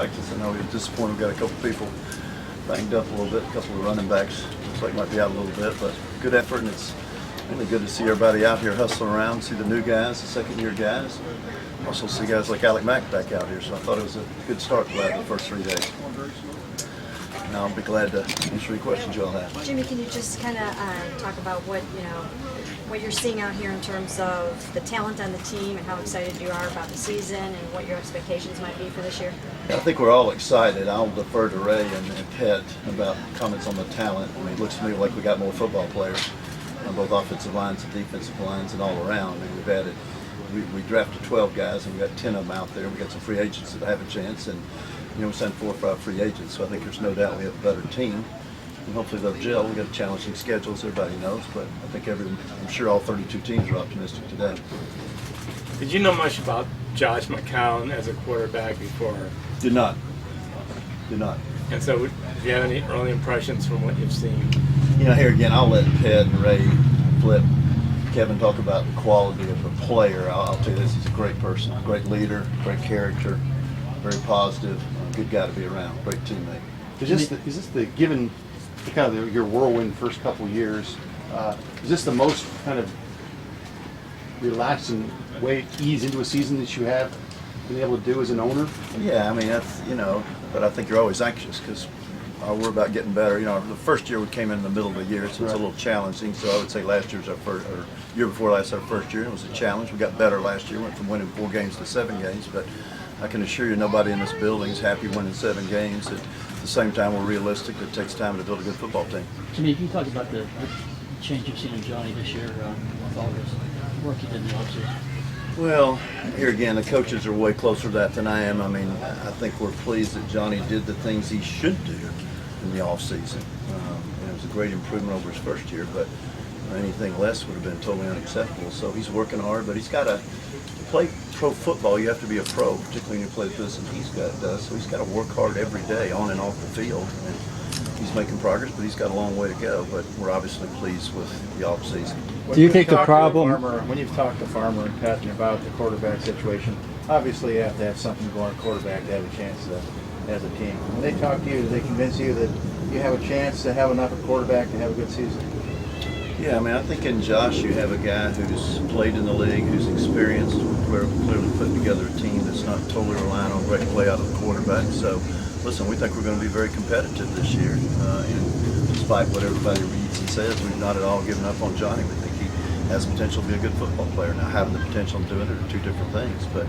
Practice. I know we were disappointed. We got a couple people banged up a little bit. A couple of running backs looks like might be out a little bit, but good effort, and it's really good to see everybody out here hustling around. See the new guys, the second-year guys. Also see guys like Alec Mack back out here. So I thought it was a good start to the first 3 days. Now I'll be glad to answer any questions you all have. Jimmy, can you just kind of talk about what you're seeing out here in terms of the talent on the team and how excited you are about the season and what your expectations might be for this year? I think we're all excited. I'll defer to Ray and Pet about comments on the talent. I mean, it looks to me like we got more football players on both offensive lines and defensive lines and all around. I mean, we've added, we drafted 12 guys and we got 10 of them out there. We got some free agents that have a chance, and we signed 4 or 5 free agents. So I think there's no doubt we have a better team. And hopefully they'll gel. We've got a challenging schedule, as everybody knows, but I think I'm sure all 32 teams are optimistic today. Did you know much about Josh McCown as a quarterback before? Did not. And so, do you have any early impressions from what you've seen? Here again, I'll let Ped and Ray Flip, Kevin talk about the quality of the player. I'll tell you this, he's a great person, a great leader, great character, very positive, good guy to be around, great teammate. Is this the given kind of your whirlwind first couple years? Is this the most kind of relaxing way to ease into a season that you have been able to do as an owner? Yeah, I mean that's but I think you're always anxious because we're about getting better. The first year we came in the middle of the year, so it's a little challenging. So I would say last year's our first, or year before last our first year. It was a challenge. We got better last year. Went from winning 4 games to 7 games, but I can assure you nobody in this building is happy winning 7 games. At the same time, we're realistic. It takes time to build a good football team. Jimmy, can you talk about the change you've seen in Johnny this year with all this work he did in the offseason? Well, here again, the coaches are way closer to that than I am. I mean, I think we're pleased that Johnny did the things he should do in the offseason. It was a great improvement over his first year, but anything less would have been totally unacceptable. So he's working hard, but he's got to play pro football. You have to be a pro, particularly when you play the position he's does. So he's got to work hard every day on and off the field. And he's making progress, but he's got a long way to go. But we're obviously pleased with the offseason. Do you think the problem, when you've talked to Farmer and Pettine about the quarterback situation, obviously you have to have something going at quarterback to have a chance as a team. When they talk to you, do they convince you that you have a chance to have enough at quarterback to have a good season? Yeah, I mean, I think in Josh you have a guy who's played in the league, who's experienced, we're clearly putting together a team that's not totally relying on great play out of the quarterback. So, listen, we think we're going to be very competitive this year. And despite what everybody reads and says, we've not at all given up on Johnny. We think he has potential to be a good football player. Now, having the potential and doing it are 2 different things. But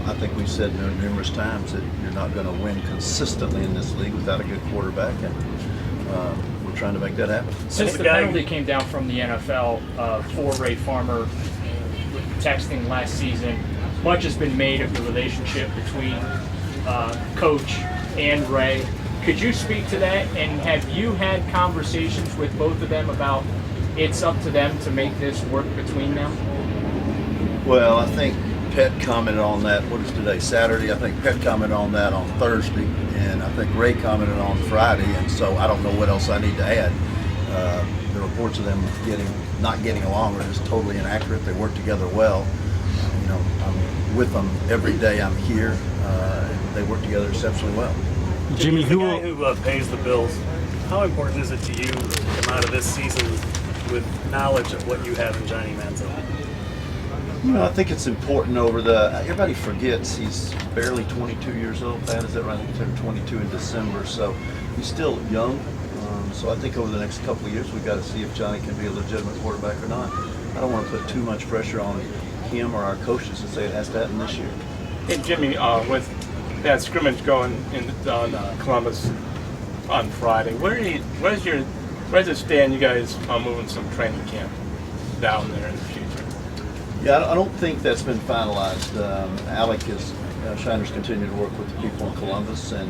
I think we've said numerous times that you're not going to win consistently in this league without a good quarterback. And we're trying to make that happen. Since the penalty came down from the NFL for Ray Farmer with texting last season, much has been made of the relationship between Coach and Ray. Could you speak to that? And have you had conversations with both of them about it's up to them to make this work between them? Well, I think Pet commented on that, what is today, Saturday? I think Pet commented on that on Thursday, and I think Ray commented on Friday, and so I don't know what else I need to add. The reports of them not getting along are just totally inaccurate. They work together well. I'm with them every day I'm here, and they work together exceptionally well. Jimmy, the guy who pays the bills, how important is it to you to come out of this season with knowledge of what you have in Johnny Manziel? I think it's important everybody forgets he's barely 22 years old. Pat, is that right? He turned 22 in December, so he's still young. So I think over the next couple of years, we've got to see if Johnny can be a legitimate quarterback or not. I don't want to put too much pressure on him or our coaches to say it has to happen this year. Hey, Jimmy, with that scrimmage going on Columbus on Friday, where does it stand? You guys are moving some training camp down there in the future. Yeah, I don't think that's been finalized. Alec is, Shiner's continue to work with the people in Columbus, and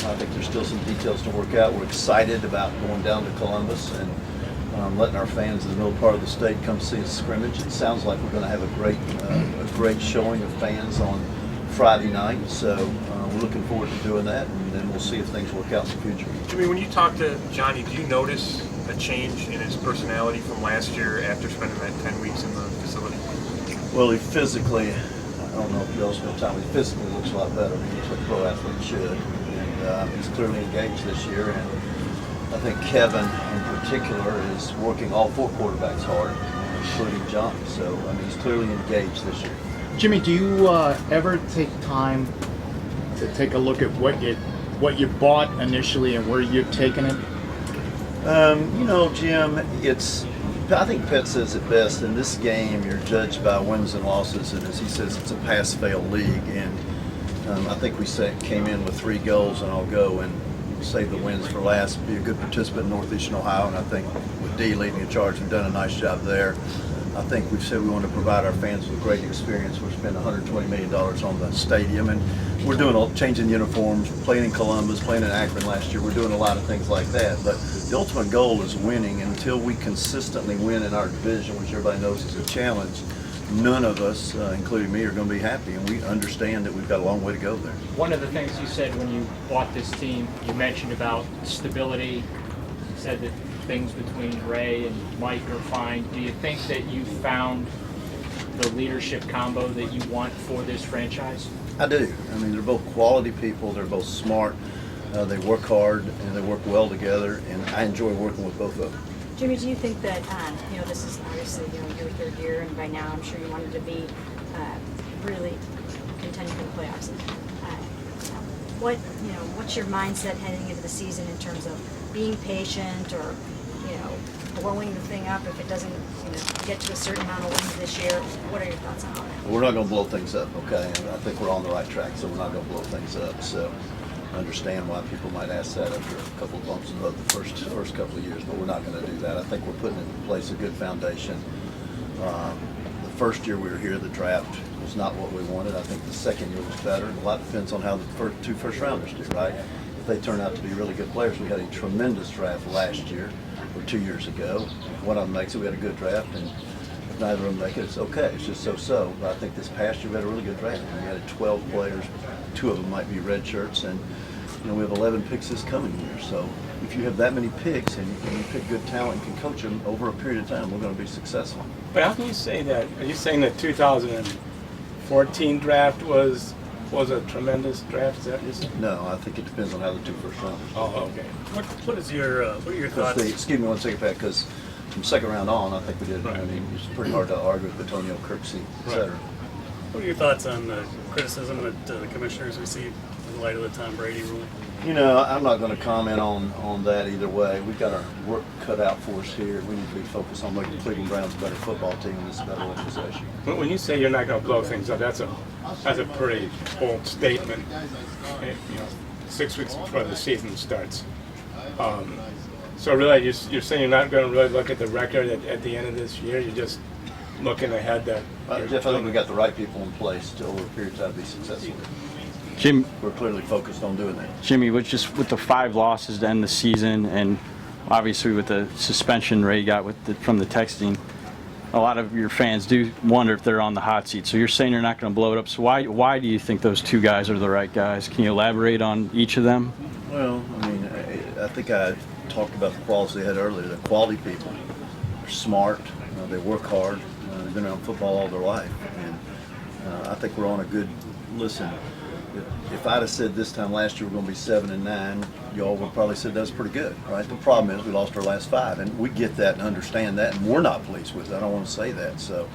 I think there's still some details to work out. We're excited about going down to Columbus and letting our fans in the middle part of the state come see us scrimmage. It sounds like we're going to have a great showing of fans on Friday night, so we're looking forward to doing that, and then we'll see if things work out in the future. Jimmy, when you talk to Johnny, do you notice a change in his personality from last year after spending that 10 weeks in the facility? Well, he physically don't know if you all spent time with him. Physically looks a lot better. He looks like a pro athlete should. And he's clearly engaged this year. And I think Kevin in particular is working all 4 quarterbacks hard, including John. So, I mean, he's clearly engaged this year. Jimmy, do you ever take time to take a look at what you bought initially and where you've taken it? You know, Jim, I think Pett says it best. In this game, you're judged by wins and losses, and as he says, it's a pass-fail league. And I think we came in with 3 goals, and I'll go and save the wins for last, be a good participant in Northeastern Ohio, and I think with D leading the charge, we've done a nice job there. I think we've said we want to provide our fans with a great experience. We're spending $120 million on the stadium, and we're doing changing uniforms, playing in Columbus, playing in Akron last year. We're doing a lot of things like that, but the ultimate goal is winning. And until we consistently win in our division, which everybody knows is a challenge, none of us, including me, are going to be happy, and we understand that we've got a long way to go there. One of the things you said when you bought this team, you mentioned about stability. You said that things between Ray and Mike are fine. Do you think that you found the leadership combo that you want for this franchise? I do. I mean, they're both quality people. They're both smart. They work hard, and they work well together, and I enjoy working with both of them. Jimmy, do you think that, this is obviously, your 3rd year, and by now I'm sure you wanted to be really contending for the playoffs. What's your mindset heading into the season in terms of being patient or, blowing the thing up if it doesn't, get to a certain amount of wins this year? What are your thoughts on that? We're not going to blow things up, okay? And I think we're on the right track, so we're not going to blow things up. So I understand why people might ask that after a couple of bumps in the road the first couple of years, but we're not going to do that. I think we're putting in place a good foundation. The first year we were here, the draft was not what we wanted. I think the second year was better. A lot depends on how the 2 first-rounders do, right? If they turn out to be really good players, we had a tremendous draft last year or 2 years ago. If one of them makes it, we had a good draft, and if neither of them make it, it's okay. It's just so-so. But I think this past year we had a really good draft. We had 12 players. 2 of them might be red shirts, and we have 11 picks this coming year. So if you have that many picks and you pick good talent and can coach them over a period of time, we're going to be successful. But how can you say that? Are you saying the 2014 draft was a tremendous draft? Is that what you're saying? No, I think it depends on how the 2 first-rounders. Oh, okay. What are your thoughts? Excuse me one second, Pat, because from second round on, I think we did. Right. I mean, it's pretty hard to argue with Antonio, Kirksey, et cetera. What are your thoughts on the criticism that the commissioners received in light of the Tom Brady rule? I'm not going to comment on that either way. We've got our work cut out for us here. We need to be focused on making Cleveland Browns a better football team and this a better organization. When you say you're not going to blow things up, that's a pretty bold statement. 6 weeks before the season starts. So really, you're saying you're not going to really look at the record at the end of this year. You're just looking ahead that. Jeff, I think we got the right people in place to over a period of time to be successful. Jim, We're clearly focused on doing that. Jimmy, with the 5 losses to end the season, and obviously with the suspension Ray got from the texting, a lot of your fans do wonder if they're on the hot seat. So you're saying you're not going to blow it up. So why do you think those 2 guys are the right guys? Can you elaborate on each of them? Well, I think I talked about the qualities they had earlier. They're quality people. They're smart. They work hard. They've been around football all their life. And I think we're on a good listen. If I'd have said this time last year we're going to be 7-9, y'all would probably said that's pretty good, right? The problem is we lost our last 5, and we get that and understand that, and we're not pleased with it. I don't want to say that. So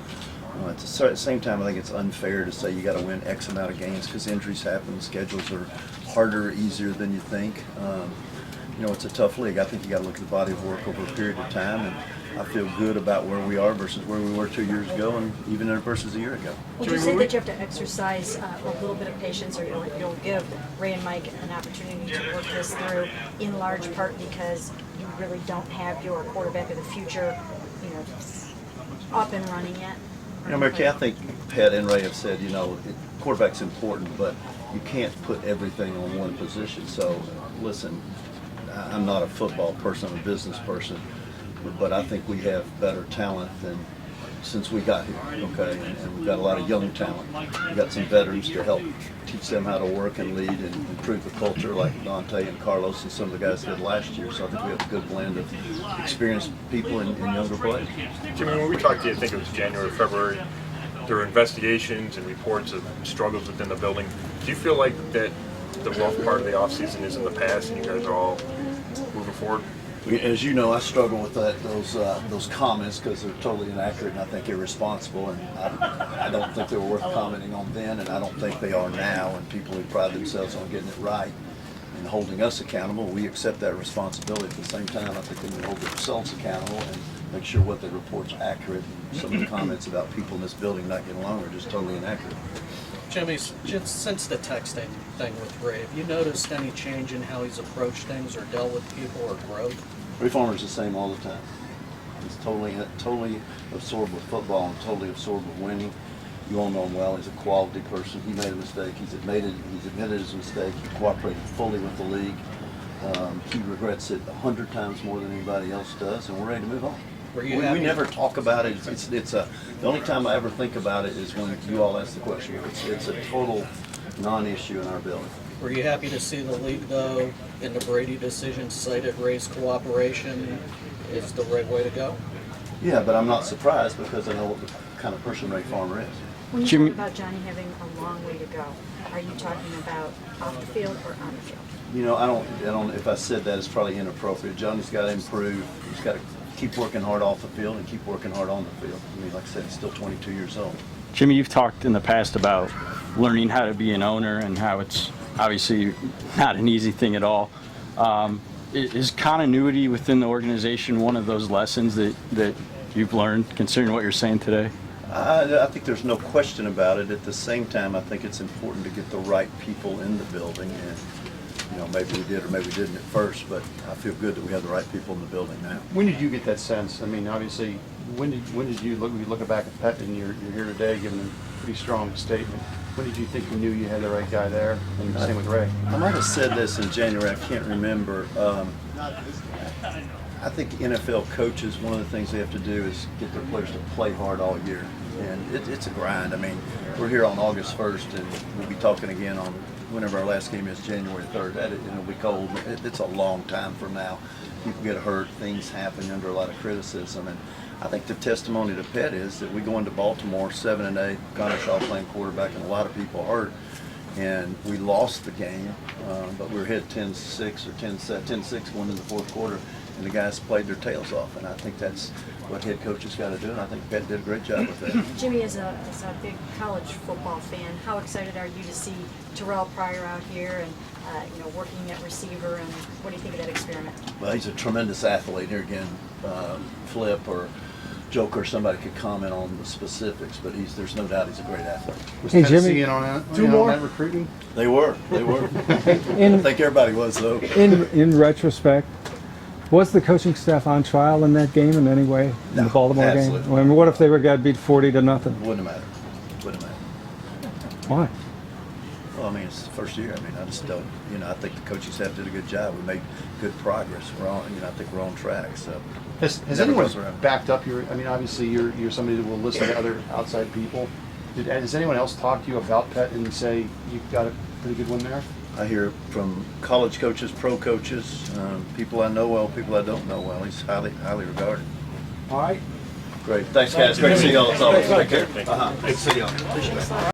at the same time, I think it's unfair to say you got to win X amount of games because injuries happen, schedules are harder, easier than you think. It's a tough league. I think you got to look at the body of work over a period of time, and I feel good about where we are versus where we were 2 years ago, and even versus a year ago. Would you say that you have to exercise a little bit of patience, or you'll give Ray and Mike an opportunity to work this through, in large part because you really don't have your quarterback of the future, up and running yet? Mary, I think Pat and Ray have said, quarterback's important, but you can't put everything on one position. So, listen, I'm not a football person, I'm a business person. But I think we have better talent than since we got here, okay? And we've got a lot of young talent. We've got some veterans to help teach them how to work and lead and improve the culture, like Dante and Carlos and some of the guys did last year. So I think we have a good blend of experienced people and younger players. Jimmy, when we talked to you, I think it was January, February, there are investigations and reports of struggles within the building. Do you feel like that the rough part of the offseason is in the past and you guys are all moving forward? As you know, I struggle with those comments because they're totally inaccurate and I think irresponsible, and I don't think they were worth commenting on then, and I don't think they are now. And people who pride themselves on getting it right and holding us accountable, we accept that responsibility. At the same time, I think they need to hold themselves accountable and make sure what they report's accurate. And some of the comments about people in this building not getting along are just totally inaccurate. Jimmy, just since the texting thing with Ray, have you noticed any change in how he's approached things or dealt with people or growth? Ray Farmer's the same all the time. He's totally absorbed with football and totally absorbed with winning. You all know him well. He's a quality person. He made a mistake. He's admitted his mistake. He cooperated fully with the league. He regrets it 100 times more than anybody else does, and we're ready to move on. We never talk about it. The only time I ever think about it is when you all ask the question. It's a total non-issue in our building. Were you happy to see the league, though, in the Brady decision cited Ray's cooperation is the right way to go? Yeah, but I'm not surprised because I know what the kind of person Ray Farmer is. When you talk about Johnny having a long way to go, are you talking about off the field or on the field? You know, I don't. If I said that, it's probably inappropriate. Johnny's got to improve. He's got to keep working hard off the field and keep working hard on the field. I mean, like I said, he's still 22 years old. Jimmy, you've talked in the past about learning how to be an owner and how it's obviously not an easy thing at all. Is continuity within the organization one of those lessons that you've learned, considering what you're saying today? I think there's no question about it. At the same time, I think it's important to get the right people in the building. And, you know, maybe we did or maybe we didn't at first, but I feel good that we have the right people in the building now. When did you get that sense? I mean, obviously, when did you look back at Pettine? You're here today giving a pretty strong statement. When did you think you knew you had the right guy there? And same with Ray. I might have said this in January. I can't remember. I think NFL coaches, one of the things they have to do is get their players to play hard all year. And it's a grind. I mean, we're here on August 1st, and we'll be talking again on whenever our last game is, January 3rd. It'll be cold. It's a long time from now. People get hurt. Things happen under a lot of criticism. And I think the testimony to Pett is that we go into Baltimore 7-8, Connor Shaw playing quarterback, and a lot of people hurt. And we lost the game, but we were hit 10-6 or 10-6 going into the fourth quarter, and the guys played their tails off. And I think that's what head coaches got to do, and I think Pett did a great job with that. Jimmy, as a big college football fan, how excited are you to see Terrell Pryor out here and working at receiver, and what do you think of that experiment? Well, he's a tremendous athlete. Here again, Flip or Joker, or somebody could comment on the specifics, but there's no doubt he's a great athlete. Was Tennessee in on that recruiting? They were. I think everybody was, though. In retrospect, was the coaching staff on trial in that game in any way, in the Baltimore absolutely. game? I mean, what if they got beat 40-0? Wouldn't have mattered. Why? Well, I mean, it's the first year. I mean, I just don't. I think the coaching staff did a good job. We made good progress. I think we're on track. So. Has anyone backed up your? I mean, obviously you're somebody that will listen to other outside people. Has anyone else talk to you about Pett and say you've got a pretty good one there? I hear from college coaches, pro coaches, people I know well, people I don't know well. He's highly regarded. All right. Great. Thanks, guys. Great to see y'all. It's always. Take care. Good to see y'all.